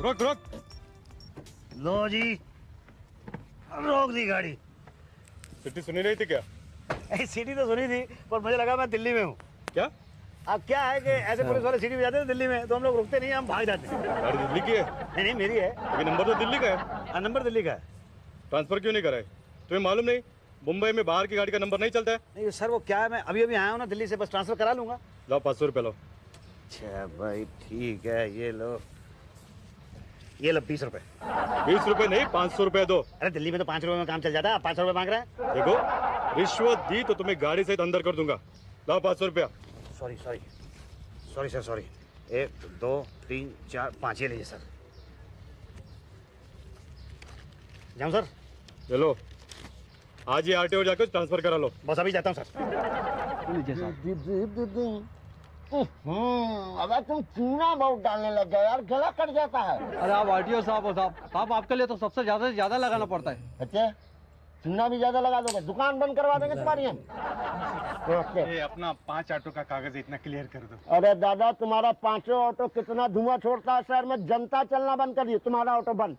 रोक रोक। लो जी, रोक दी गाड़ी। सिटी सुनी नहीं थी क्या? सिटी तो सुनी थी, पर मुझे लगा मैं दिल्ली में हूँ। क्या? अब क्या है कि ऐसे पुलिस वाले सिटी में जाते हैं दिल्ली में, तो हम लोग रुकते नहीं, हम भाग जाते हैं। गाड़ी दिल्ली की है? नहीं नहीं, मेरी है। लेकिन नंबर तो दिल्ली का है। हाँ, नंबर दिल्ली का है। ट्रांसफर क्यों नहीं कराए? तुम्हें मालूम नहीं मुंबई में बाहर की गाड़ी का नंबर नहीं चलता है? नहीं सर, वो क्या है, मैं अभी अभी आया हूँ ना दिल्ली से, बस ट्रांसफर करा लूंगा। लो 500 रुपये लो। अच्छा भाई ठीक है, ये लो 20 रुपए। 20 रुपए नहीं, 500 रुपये दो। अरे दिल्ली में तो 5 रुपए में काम चल जाता है, आप 500 रुपए मांग रहे हैं। देखो रिश्वत दी तो तुम्हें गाड़ी सहित अंदर कर दूंगा। लो 500 रुपया। Sorry sorry sorry sir, sorry. 1 2 3 4 5 ये लीजिए सर। जाऊँ सर? ले लो, आज ही आरटीओ जाकर ट्रांसफर करा लो। बस अभी जाता हूँ सर। लीजिए साहब। अगर तुम चूना बहुत डालने लग गए यार, गला कट जाता है। अरे आप आरटीओ साहब हो साहब, आपके लिए तो सबसे ज्यादा से ज्यादा लगाना पड़ता है। अच्छा, चूना भी ज्यादा लगा दोगे, दुकान बंद करवा देंगे तुम्हारी हम। ये अपना 5 ऑटो का कागज इतना क्लियर कर दो। अरे दादा, तुम्हारा 5 ऑटो कितना धुआं छोड़ता है शहर में, जनता चलना बंद कर दी, तुम्हारा ऑटो बंद।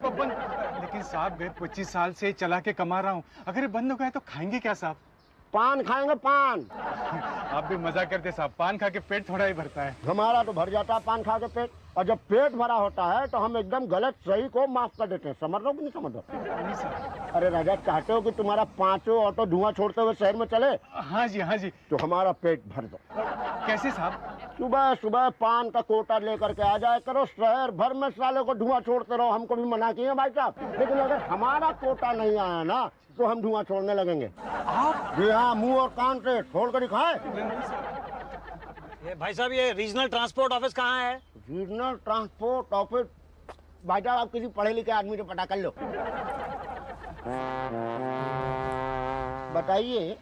लेकिन साहब गए 25 साल से चला के कमा रहा हूँ, अगर ये बंद हो गया तो खाएंगे क्या साहब? पान खाएंगे पान। आप भी मजा करते साहब, पान खा के पेट थोड़ा ही भरता है। हमारा तो भर जाता है पान खा के पेट, और जब पेट भरा होता है तो हम एकदम गलत सही को माफ कर देते हैं। समझ रहे हो कि नहीं समझ रहे? अरे राजा, चाहते हो कि तुम्हारा 5 ऑटो धुआं छोड़ते हुए शहर में चले? हाँ जी, तो हमारा पेट भर दो। कैसे साहब? सुबह सुबह पान का कोटा लेकर के आ जाए करो, शहर भर में साले को धुआं छोड़ते रहो। हमको भी मना किए भाई साहब, लेकिन अगर हमारा कोटा नहीं आया ना तो हम धुआं छोड़ने लगेंगे। आप? जी हाँ, मुंह और कान से छोड़ कर दिखाए। ये भाई साहब, ये रीजनल ट्रांसपोर्ट ऑफिस कहाँ है? Regional transport office? भाई साहब, आप किसी पढ़े लिखे आदमी से पता कर लो। बताइए,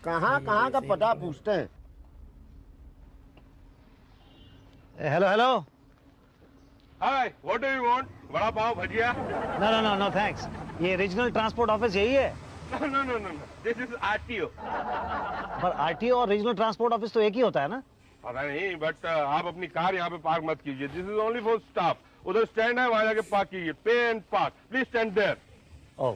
कहाँ कहाँ का पता पूछते हैं? Hello hello. Hi, what do you want? Vada pav, bhajiya? No no no no thanks. ये रीजनल ट्रांसपोर्ट ऑफिस यही है? No no no, this is RTO. पर आरटीओ और रीजनल ट्रांसपोर्ट ऑफिस तो एक ही होता है ना? पता नहीं, बट आप अपनी कार यहाँ पे पार्क मत कीजिए। This is only for staff. उधर स्टैंड है, वहां जाके पार्क कीजिए। Pay and park, please stand there. Oh,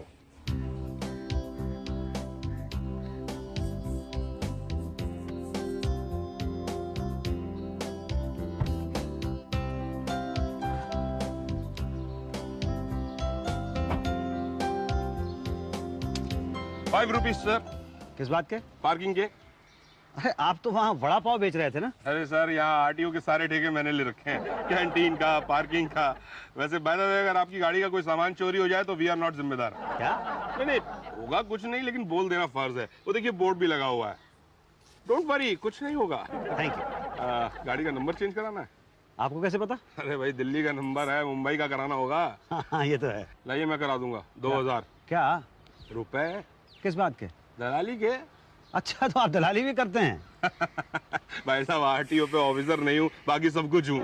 ₹5 sir. किस बात के? पार्किंग के। अरे आप तो वहाँ वड़ा पाव बेच रहे थे ना? अरे सर, यहाँ आरटीओ के सारे ठेके मैंने ले रखे हैं, कैंटीन का, पार्किंग का। वैसे बाय द वे, अगर आपकी गाड़ी का कोई सामान चोरी हो जाए तो वी आर नॉट जिम्मेदार। क्या? नहीं, होगा कुछ नहीं, लेकिन बोल देना फर्ज है। वो देखिए बोर्ड भी लगा हुआ है। डोंट वरी, कुछ नहीं होगा। Thank you. गाड़ी का नंबर चेंज कराना है? आपको कैसे पता? अरे भाई, दिल्ली का नंबर है, मुंबई का कराना होगा। हाँ ये तो है। लाइए, मैं करा दूंगा। 2000 क्या? रुपए। किस बात के? दलाली के। अच्छा, तो आप दलाली भी करते हैं? भाई साहब, आरटीओ पे ऑफिसर नहीं हूँ, बाकी सब कुछ हूँ।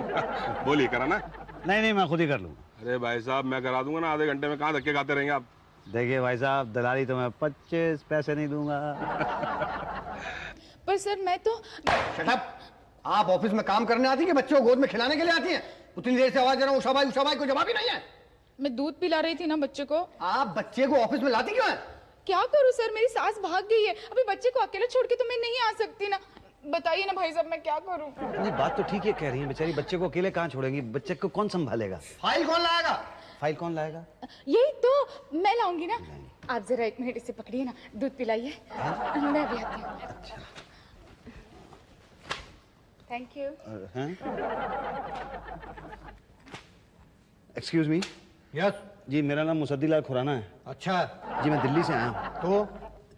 बोलिए, कराना? नहीं नहीं, मैं खुद ही कर लूँगा। अरे भाई साहब, मैं करा दूंगा ना, आधे घंटे में। कहाँ धक्के खाते रहेंगे आप? देखिए भाई साहब, दलाली तो मैं 25 पैसे नहीं दूंगा। पर सर मैं तो। Shut up! आप ऑफिस में काम करने आती हैं कि बच्चों को गोद में खिलाने के लिए आती हैं? उतनी देर से आवाज दे रहा हूँ, उषा भाई को जवाब ही नहीं है। मैं दूध पिला रही थी ना बच्चे को। आप बच्चे को ऑफिस में लाती क्यों है? क्या करूं सर, मेरी सास भाग गई है, अभी बच्चे को अकेले छोड़ के तो मैं नहीं आ सकती ना। बताइए ना भाई साहब, मैं क्या करूं? नहीं, बात तो ठीक है कह रही है, बेचारी बच्चे को अकेले कहाँ छोड़ेंगी? बच्चे को कौन संभालेगा? फाइल कौन लाएगा? फाइल कौन लाएगा? यही तो मैं लाऊंगी ना। आप जरा 1 मिनट इसे पकड़िए ना, दूध पिलाइए। मैं भी आती हूँ। अच्छा। Thank you. Excuse me. Yes जी, मेरा नाम मुसद्दीलाल खुराना है। अच्छा जी, मैं दिल्ली से आया हूँ। तो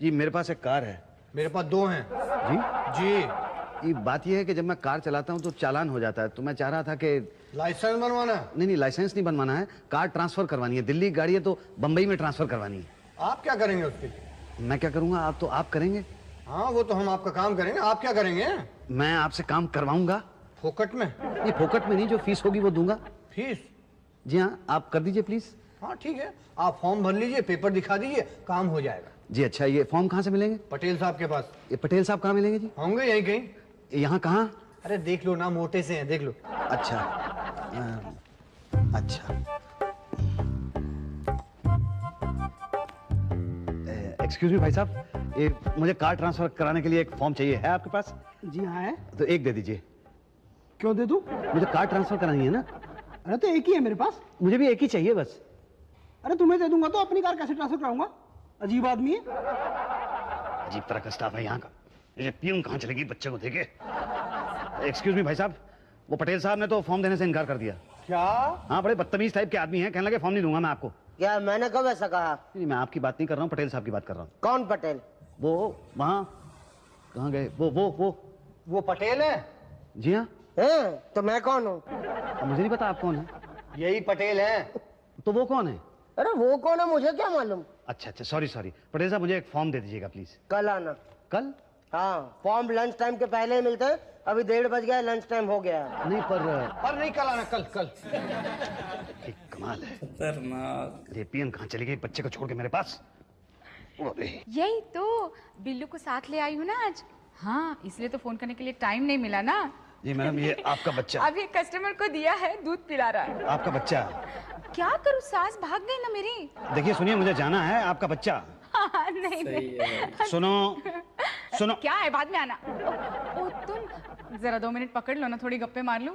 जी, मेरे पास एक कार है। मेरे पास 2 हैं। जी जी। ये बात यह है कि जब मैं कार चलाता हूँ तो चालान हो जाता है, तो मैं चाह रहा था कि लाइसेंस बनवाना? नहीं, लाइसेंस नहीं बनवाना है, कार ट्रांसफर करवानी है। दिल्ली की गाड़ी है तो बम्बई में ट्रांसफर करवानी है। आप क्या करेंगे उसके लिए? मैं क्या करूँगा? आप करेंगे? हाँ, वो तो हम आपका काम करेंगे। आप क्या करेंगे? मैं आपसे काम करवाऊंगा। फोकट में? ये फोकट में नहीं, जो फीस होगी वो दूंगा। फीस? जी हाँ, आप कर दीजिए प्लीज। हाँ ठीक है, आप फॉर्म भर लीजिए, पेपर दिखा दीजिए, काम हो जाएगा। जी अच्छा, ये फॉर्म कहाँ से मिलेंगे? पटेल साहब के पास। ये पटेल साहब कहाँ मिलेंगे जी? होंगे यहीं कहीं। यहाँ कहाँ? अरे देख लो ना, मोटे से हैं, देख लो। अच्छा। अच्छा, एक्सक्यूज मी भाई साहब, ये मुझे कार ट्रांसफर कराने के लिए एक फॉर्म चाहिए, है आपके पास? जी हाँ है। तो एक दे दीजिए। क्यों दे दूं? मुझे कार ट्रांसफर करानी है ना। अरे तो एक ही है मेरे पास। मुझे भी एक ही चाहिए बस। अरे तुम्हें दे दूंगा तो अपनी कार कैसे ट्रांसफर कराऊंगा? अजीब आदमी है। अजीब तरह का स्टाफ है यहाँ का। ये पीऊं कहाँ चलेगी बच्चे को देखे। एक्सक्यूज मी भाई साहब, वो पटेल साहब ने तो फॉर्म देने से इनकार कर दिया। क्या? हाँ, बड़े बदतमीज टाइप के आदमी हैं, कहने लगे फॉर्म नहीं दूंगा मैं आपको। क्या मैंने कब ऐसा कहा? नहीं, मैं आपकी बात नहीं कर रहा हूँ, पटेल साहब की बात कर रहा हूँ। कौन पटेल? वो वहाँ कहाँ गए? वो पटेल है? जी हाँ। है तो मैं कौन हूँ? अब मुझे नहीं पता आप कौन है। यही पटेल है। तो वो कौन है? अरे वो कौन है मुझे क्या मालूम। अच्छा अच्छा, सॉरी सॉरी। पटेल साहब मुझे एक फॉर्म दे दीजिएगा प्लीज। कल आना। कल? हाँ, फॉर्म लंच टाइम के पहले ही मिलते हैं। अभी 1:30 बज गया, लंच टाइम हो गया है। नहीं पर नहीं, कल आना, कल कल। एक कमाल है। ये पीएन कहाँ चली गई बच्चे को छोड़ के मेरे पास? अरे यही तो, बिल्लू को साथ ले आई हूँ ना आज। हाँ, इसलिए तो फोन करने के लिए टाइम नहीं मिला ना। जी मैडम, ये आपका बच्चा। अभी कस्टमर को दिया है, दूध पिला रहा है। आपका बच्चा। क्या करूँ, सास भाग गई ना मेरी। देखिए सुनिए, मुझे जाना है, आपका बच्चा। हाँ, नहीं। सुनो सुनो। क्या है, बाद में आना। ओ तुम जरा 2 मिनट पकड़ लो ना, थोड़ी गप्पे मार लूं।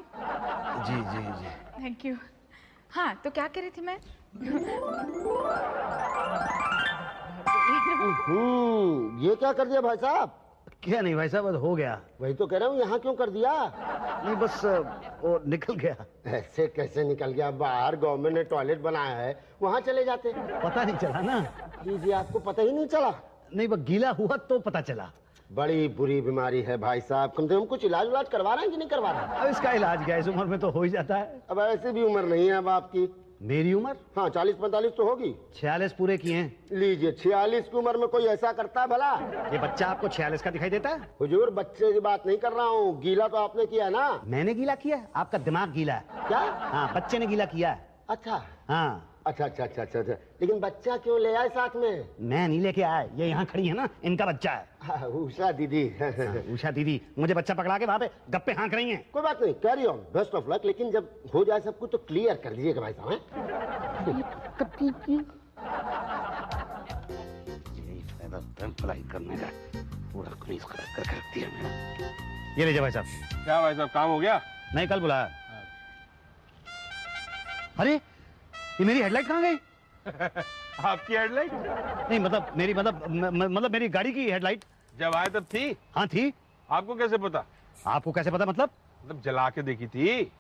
जी जी जी। Thank you. हाँ, तो क्या कह रही थी मैं? ये क्या कर दिया भाई साहब? क्या नहीं भाई साहब, हो गया। वही तो कह रहा हूँ, यहाँ क्यों कर दिया? नहीं बस वो निकल गया। ऐसे कैसे निकल गया? बाहर गवर्नमेंट ने टॉयलेट बनाया है, वहाँ चले जाते। पता नहीं चला ना। जी, आपको पता ही नहीं चला? नहीं, वो गीला हुआ तो पता चला। बड़ी बुरी बीमारी है भाई साहब, कम से कम कुछ इलाज उलाज करवा रहे हैं कि नहीं करवा रहे? अब इसका इलाज क्या है, इस उम्र में तो हो ही जाता है। अब ऐसे भी उम्र नहीं है अब आपकी। मेरी उम्र? हाँ, 40-45 तो होगी। 46 पूरे किए हैं। लीजिए, 46 की उम्र में कोई ऐसा करता है भला? ये बच्चा आपको 46 का दिखाई देता है? हुजूर, बच्चे की बात नहीं कर रहा हूँ, गीला तो आपने किया ना। मैंने गीला किया? आपका दिमाग गीला है। क्या? हाँ, बच्चे ने गीला किया है। अच्छा हाँ। अच्छा अच्छा अच्छा अच्छा अच्छा। लेकिन बच्चा क्यों ले आए साथ में? मैं नहीं लेके आया, ये यहाँ खड़ी है ना, इनका बच्चा है। हाँ, उषा दीदी। हाँ, उषा दीदी मुझे बच्चा पकड़ा के वहाँ पे गप्पे हाँक रही हैं। कोई बात नहीं, carry on, best of luck. लेकिन जब हो जाए सब कुछ तो क्लियर कर दीजिएगा भाई साहब। यही फायदा भलाई करने का, पूरा खुनीस खराब करके रख दिया मेरा। ये लीजिए भाई साहब। क्या भाई साहब, काम हो गया? नहीं, कल बुलाया। अरे ये मेरी हेडलाइट कहाँ गई? आपकी हेडलाइट? नहीं मतलब मेरी गाड़ी की हेडलाइट। जब आए तब थी? हाँ थी। आपको कैसे पता? आपको कैसे पता मतलब? जला के देखी थी।